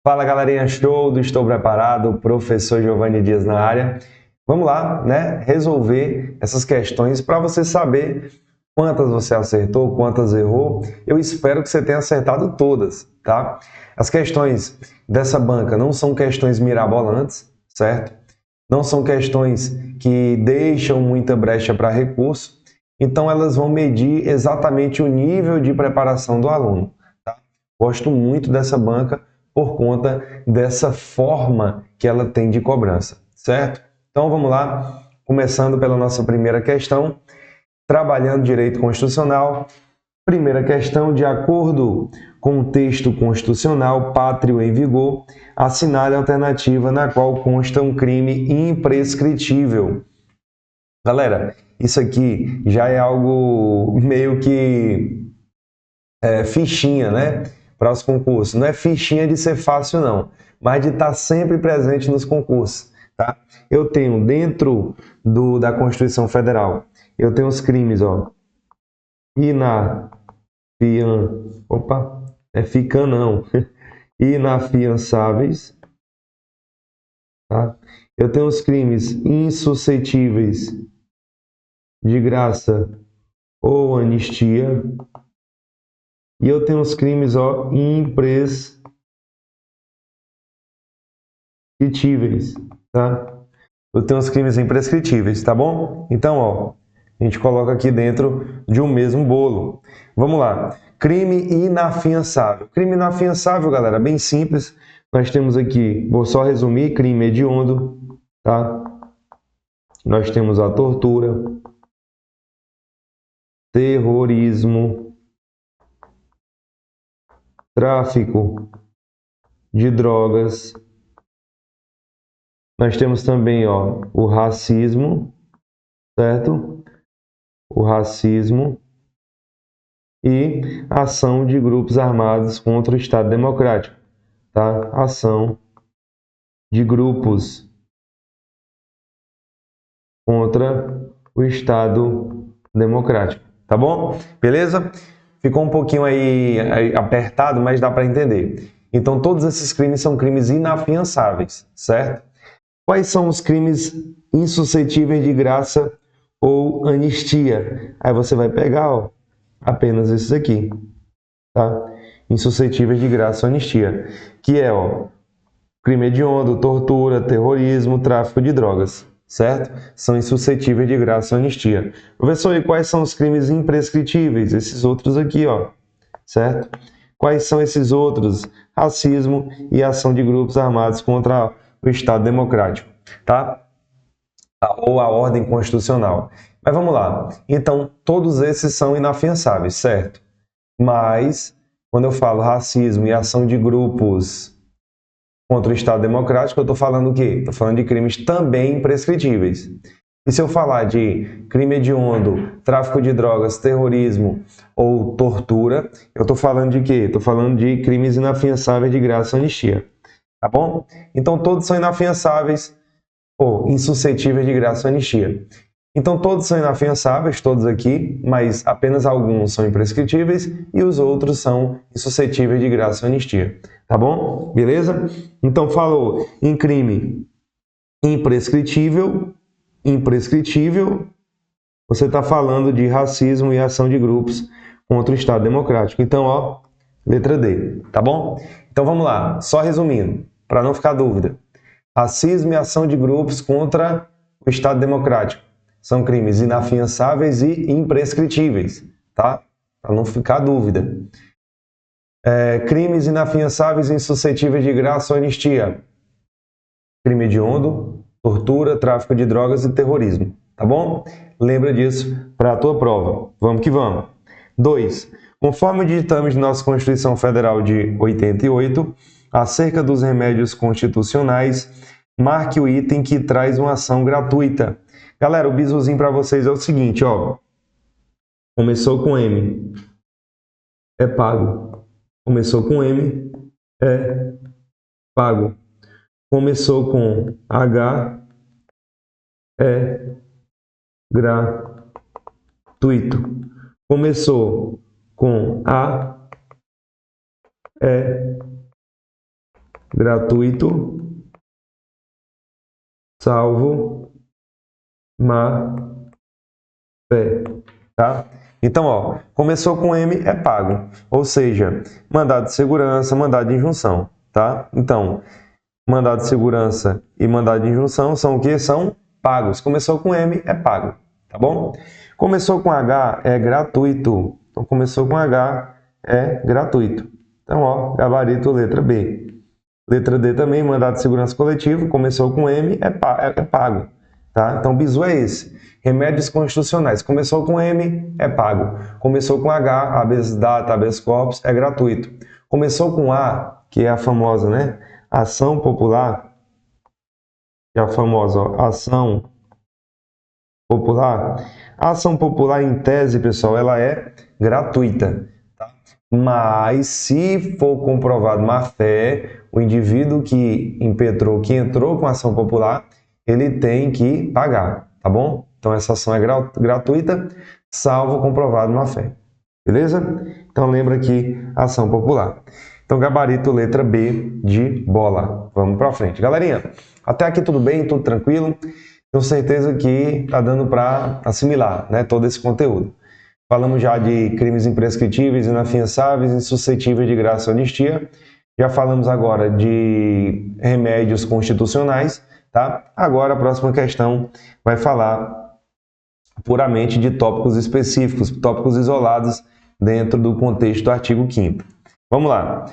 Fala galerinha, show do Estou Preparado, professor Giovanni Dias na área. Vamos lá, né? Resolver essas questões para você saber quantas você acertou, quantas errou. Eu espero que você tenha acertado todas, tá? As questões dessa banca não são questões mirabolantes, certo? Não são questões que deixam muita brecha para recurso, então elas vão medir exatamente o nível de preparação do aluno, tá? Gosto muito dessa banca por conta dessa forma que ela tem de cobrança, certo? Então vamos lá, começando pela nossa primeira questão, trabalhando direito constitucional. Primeira questão, de acordo com o texto constitucional pátrio em vigor, assinale a alternativa na qual consta um crime imprescritível. Galera, isso aqui já é algo meio que fichinha, né? Para os concursos. Não é fichinha de ser fácil, não, mas de estar sempre presente nos concursos, tá? Eu tenho dentro da Constituição Federal, eu tenho os crimes, ó, inafiançáveis, tá? Eu tenho os crimes insuscetíveis de graça ou anistia, e eu tenho os crimes, ó, imprescritíveis, tá? Eu tenho os crimes imprescritíveis, tá bom? Então, ó, a gente coloca aqui dentro de um mesmo bolo. Vamos lá. Crime inafiançável. Crime inafiançável, galera, bem simples. Nós temos aqui, vou só resumir, crime hediondo, tá? Nós temos a tortura, terrorismo, tráfico de drogas. Nós temos também, ó, o racismo, certo? O racismo e ação de grupos armados contra o Estado Democrático, tá? Ação de grupos contra o Estado Democrático, tá bom? Beleza? Ficou um pouquinho aí apertado, mas dá para entender. Então, todos esses crimes são crimes inafiançáveis, certo? Quais são os crimes insuscetíveis de graça ou anistia? Aí você vai pegar, ó, apenas esses aqui, tá? Insuscetíveis de graça ou anistia, que é, ó, crime hediondo, tortura, terrorismo, tráfico de drogas, certo? São insuscetíveis de graça ou anistia. Professor, e quais são os crimes imprescritíveis? Esses outros aqui, ó, certo? Quais são esses outros? Racismo e ação de grupos armados contra o Estado Democrático, tá? Ou a ordem constitucional. Mas vamos lá. Então, todos esses são inafiançáveis, certo? Mas, quando eu falo racismo e ação de grupos contra o Estado Democrático, eu estou falando o quê? Estou falando de crimes também imprescritíveis. E se eu falar de crime hediondo, tráfico de drogas, terrorismo ou tortura, eu estou falando de quê? Estou falando de crimes inafiançáveis de graça ou anistia. Tá bom? Então, todos são inafiançáveis ou insuscetíveis de graça ou anistia. Então, todos são inafiançáveis, todos aqui, mas apenas alguns são imprescritíveis e os outros são insuscetíveis de graça ou anistia. Tá bom? Beleza? Então, falou em crime imprescritível, você está falando de racismo e ação de grupos contra o Estado Democrático. Então, ó, letra D, tá bom? Então, vamos lá. Só resumindo, para não ficar dúvida. Racismo e ação de grupos contra o Estado Democrático são crimes inafiançáveis e imprescritíveis, tá? Para não ficar dúvida. Crimes inafiançáveis e insuscetíveis de graça ou anistia. Crime hediondo, tortura, tráfico de drogas e terrorismo, tá bom? Lembra disso para a tua prova. Vamos que vamos. 2. Conforme o ditame de nossa Constituição Federal de 88, acerca dos remédios constitucionais, marque o item que traz uma ação gratuita. Galera, o bizuzinho para vocês é o seguinte, ó. Começou com M, é pago. Começou com M, é pago. Começou com H, é gratuito. Começou com A, é gratuito, salvo má fé, tá? Então, ó, começou com M, é pago. Ou seja, mandado de segurança, mandado de injunção, tá? Então, mandado de segurança e mandado de injunção são o quê? São pagos. Começou com M, é pago, tá bom? Começou com H, é gratuito. Então, começou com H, é gratuito. Então, ó, gabarito letra B. Letra D também, mandado de segurança coletivo, começou com M, é pago. Tá? Então, bizu é esse. Remédios constitucionais, começou com M, é pago. Começou com H, habeas data, habeas corpus, é gratuito. Começou com A, que é a famosa, né? Ação popular, que é a famosa, ó, ação popular. A ação popular, em tese, pessoal, ela é gratuita. Tá? Mas, se for comprovado má-fé, o indivíduo que impetrou, que entrou com a ação popular, ele tem que pagar, tá bom? Então, essa ação é gratuita, salvo comprovado má-fé. Beleza? Então, lembra aqui, ação popular. Então, gabarito letra B de bola. Vamos para frente. Galerinha, até aqui tudo bem? Tudo tranquilo? Tenho certeza que tá dando para assimilar, né, todo esse conteúdo. Falamos já de crimes imprescritíveis, inafiançáveis, insuscetíveis de graça e anistia. Já falamos agora de remédios constitucionais, tá? Agora a próxima questão vai falar puramente de tópicos específicos, tópicos isolados dentro do contexto do artigo 5º. Vamos lá.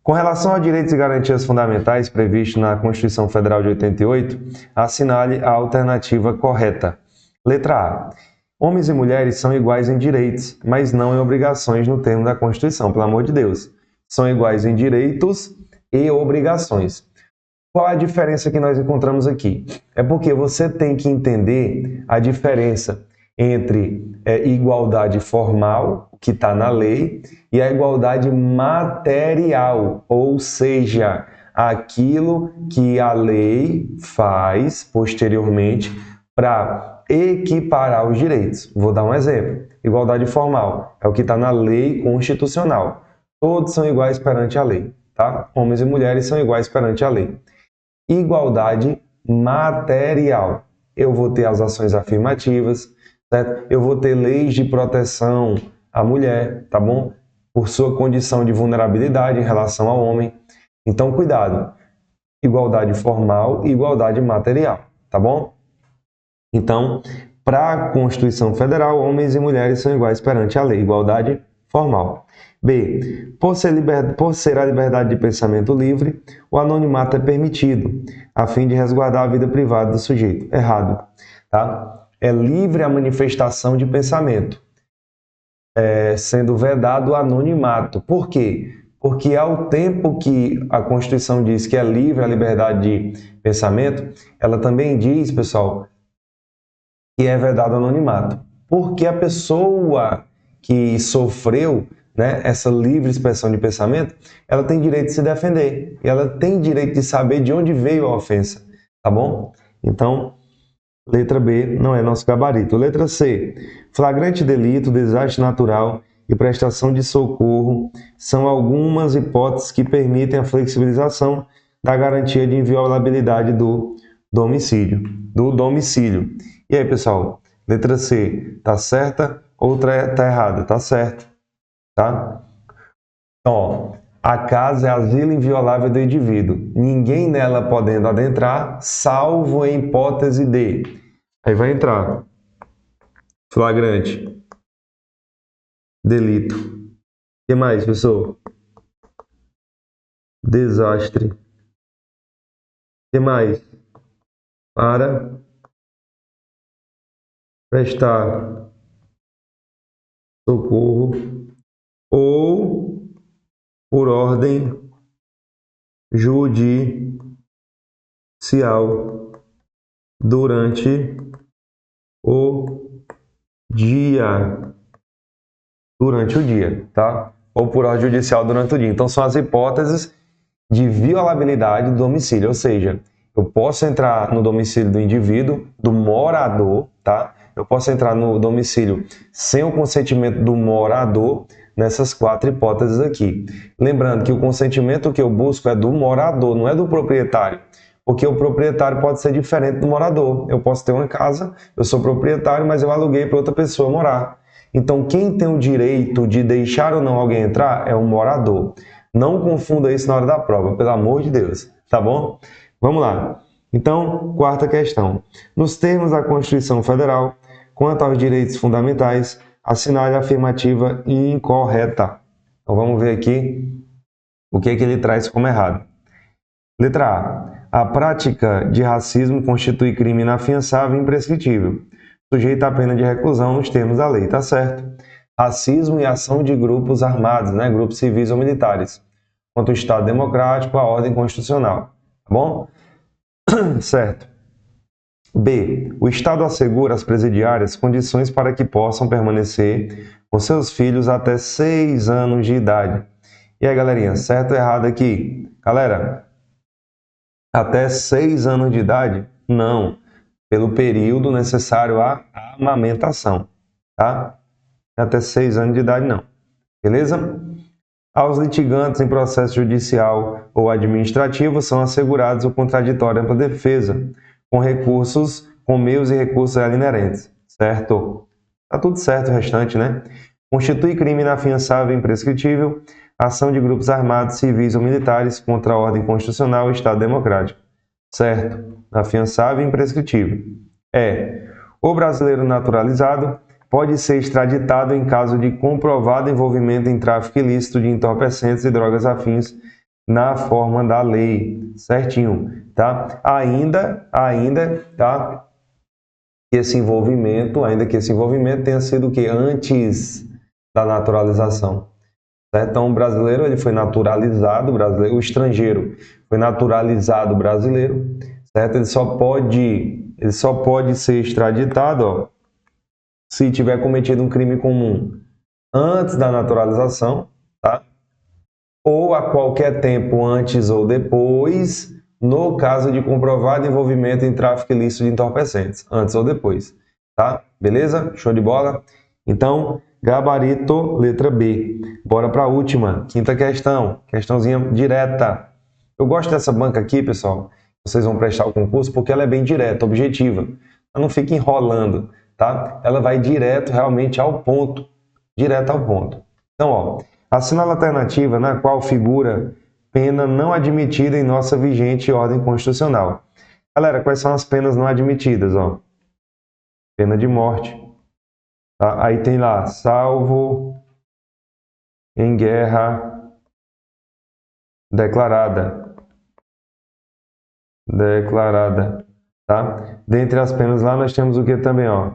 Com relação a direitos e garantias fundamentais previstos na Constituição Federal de 88, assinale a alternativa correta. Letra A. Homens e mulheres são iguais em direitos, mas não em obrigações no termo da Constituição, pelo amor de Deus. São iguais em direitos e obrigações. Qual a diferença que nós encontramos aqui? É porque você tem que entender a diferença entre igualdade formal, que está na lei, e a igualdade material, ou seja, aquilo que a lei faz posteriormente para equiparar os direitos. Vou dar um exemplo. Igualdade formal é o que está na lei constitucional. Todos são iguais perante a lei, tá? Homens e mulheres são iguais perante a lei. Igualdade material. Eu vou ter as ações afirmativas, certo? Eu vou ter leis de proteção à mulher, tá bom? Por sua condição de vulnerabilidade em relação ao homem. Então, cuidado. Igualdade formal e igualdade material, tá bom? Então, para a Constituição Federal, homens e mulheres são iguais perante a lei. Igualdade formal. B. Por ser a liberdade de pensamento livre, o anonimato é permitido, a fim de resguardar a vida privada do sujeito. Errado. Tá? É livre a manifestação de pensamento, sendo vedado o anonimato. Por quê? Porque ao tempo que a Constituição diz que é livre a liberdade de pensamento, ela também diz, pessoal, que é vedado o anonimato. Porque a pessoa que sofreu, né, essa livre expressão de pensamento, ela tem direito de se defender. E ela tem direito de saber de onde veio a ofensa. Tá bom? Então, letra B não é nosso gabarito. Letra C. Flagrante delito, desastre natural e prestação de socorro são algumas hipóteses que permitem a flexibilização da garantia de inviolabilidade do domicílio. E aí, pessoal? Letra C, tá certa ou tá errada? Tá certo. Tá? Então, ó, a casa é asilo inviolável do indivíduo. Ninguém nela podendo adentrar, salvo em hipótese de... Aí vai entrar flagrante, delito. O que mais, pessoal? Desastre. O que mais? Para prestar socorro ou por ordem judicial durante o dia. Durante o dia, tá? Ou por ordem judicial durante o dia. Então, são as hipóteses de violabilidade do domicílio, ou seja, eu posso entrar no domicílio do indivíduo, do morador, tá? Eu posso entrar no domicílio sem o consentimento do morador, nessas 4 hipóteses aqui. Lembrando que o consentimento que eu busco é do morador, não é do proprietário. Porque o proprietário pode ser diferente do morador. Eu posso ter uma casa, eu sou proprietário, mas eu aluguei para outra pessoa morar. Então, quem tem o direito de deixar ou não alguém entrar é o morador. Não confunda isso na hora da prova, pelo amor de Deus. Tá bom? Vamos lá. Então, 4ª questão. Nos termos da Constituição Federal, quanto aos direitos fundamentais, assinale a afirmativa incorreta. Então, vamos ver aqui o que ele traz como errado. Letra A. A prática de racismo constitui crime inafiançável e imprescritível, sujeito à pena de reclusão nos termos da lei. Tá certo. Racismo e ação de grupos armados, né? Grupos civis ou militares, contra o Estado democrático, a ordem constitucional. Tá bom? Certo. B. O Estado assegura às presidiárias condições para que possam permanecer com seus filhos até 6 anos de idade. E aí, galerinha, certo ou errado aqui? Galera, até 6 anos de idade? Não. Pelo período necessário à amamentação, tá? Até 6 anos de idade, não. Beleza? Aos litigantes em processo judicial ou administrativo são assegurados o contraditório ampla defesa, com meios e recursos a ela inerentes. Certo? Tá tudo certo o restante, né? Constitui crime inafiançável e imprescritível ação de grupos armados, civis ou militares contra a ordem constitucional e Estado democrático. Certo. Afiançável e imprescritível. O brasileiro naturalizado pode ser extraditado em caso de comprovado envolvimento em tráfico ilícito de entorpecentes e drogas afins na forma da lei. Certinho, tá? Ainda, tá? Que esse envolvimento tenha sido o quê? Antes da naturalização. Certo? Então, o brasileiro ele foi naturalizado brasileiro, o estrangeiro foi naturalizado brasileiro, certo? Ele só pode ser extraditado, ó, se tiver cometido um crime comum antes da naturalização, tá? Ou a qualquer tempo antes ou depois, no caso de comprovado envolvimento em tráfico ilícito de entorpecentes, antes ou depois, tá? Beleza? Show de bola? Então, gabarito, letra B. Bora para a última, 5ª questão. Questãozinha direta. Eu gosto dessa banca aqui, pessoal. Vocês vão prestar o concurso porque ela é bem direta, objetiva. Ela não fica enrolando, tá? Ela vai direto realmente ao ponto. Direto ao ponto. Então, ó, assinala a alternativa na qual figura pena não admitida em nossa vigente ordem constitucional. Galera, quais são as penas não admitidas, ó? Pena de morte. Tá? Aí tem lá, salvo em guerra declarada. Tá? Dentre as penas lá nós temos o que também, ó?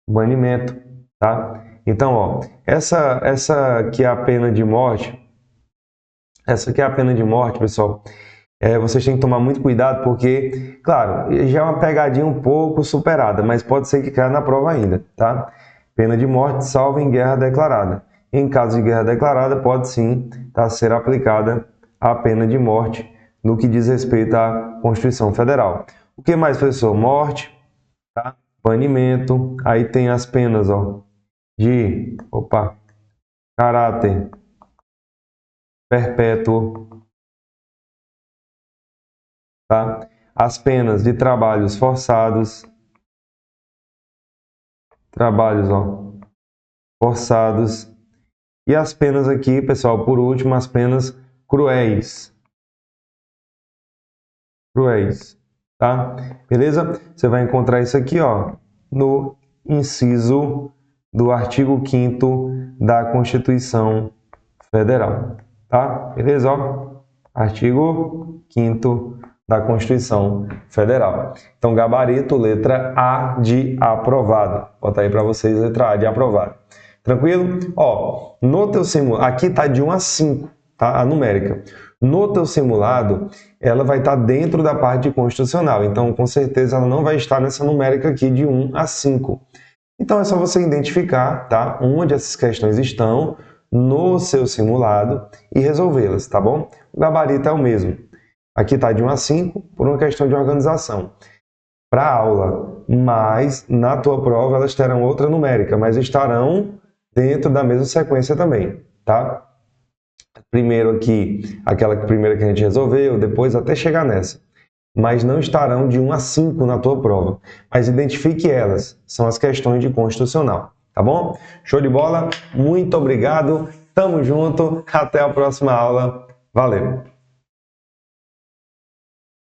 Banimento, tá? Então, ó, essa aqui é a pena de morte. Essa aqui é a pena de morte, pessoal. Vocês têm que tomar muito cuidado porque, claro, já é uma pegadinha um pouco superada, mas pode ser que caia na prova ainda, tá? Pena de morte salvo em guerra declarada. Em caso de guerra declarada, pode sim ser aplicada a pena de morte no que diz respeito à Constituição Federal. O que mais, professor? Morte, tá? Banimento, aí tem as penas, ó, de caráter perpétuo, tá? As penas de trabalhos forçados, forçados, e as penas aqui, pessoal, por último, as penas cruéis, tá? Beleza? Você vai encontrar isso aqui, ó, no inciso do artigo 5º da Constituição Federal, tá? Beleza? Ó? Artigo 5º da Constituição Federal. Então, gabarito, letra A de aprovado. Vou botar aí para vocês, letra A de aprovado. Tranquilo? Ó, no teu simulado, aqui tá de 1 a 5, tá? A numérica. No teu simulado, ela vai estar dentro da parte constitucional. Então, com certeza, ela não vai estar nessa numérica aqui de 1 a 5. Então, é só você identificar, tá? Onde essas questões estão no seu simulado e resolvê-las, tá bom? O gabarito é o mesmo. Aqui está de 1 a 5 por uma questão de organização. Para a aula mas na tua prova elas terão outra numérica, mas estarão dentro da mesma sequência também, tá? Primeiro aqui, aquela primeira que a gente resolveu, depois até chegar nessa. Mas não estarão de 1 a 5 na tua prova. Mas identifique elas, são as questões de constitucional, tá bom? Show de bola, muito obrigado, tamo junto, até a próxima aula, valeu!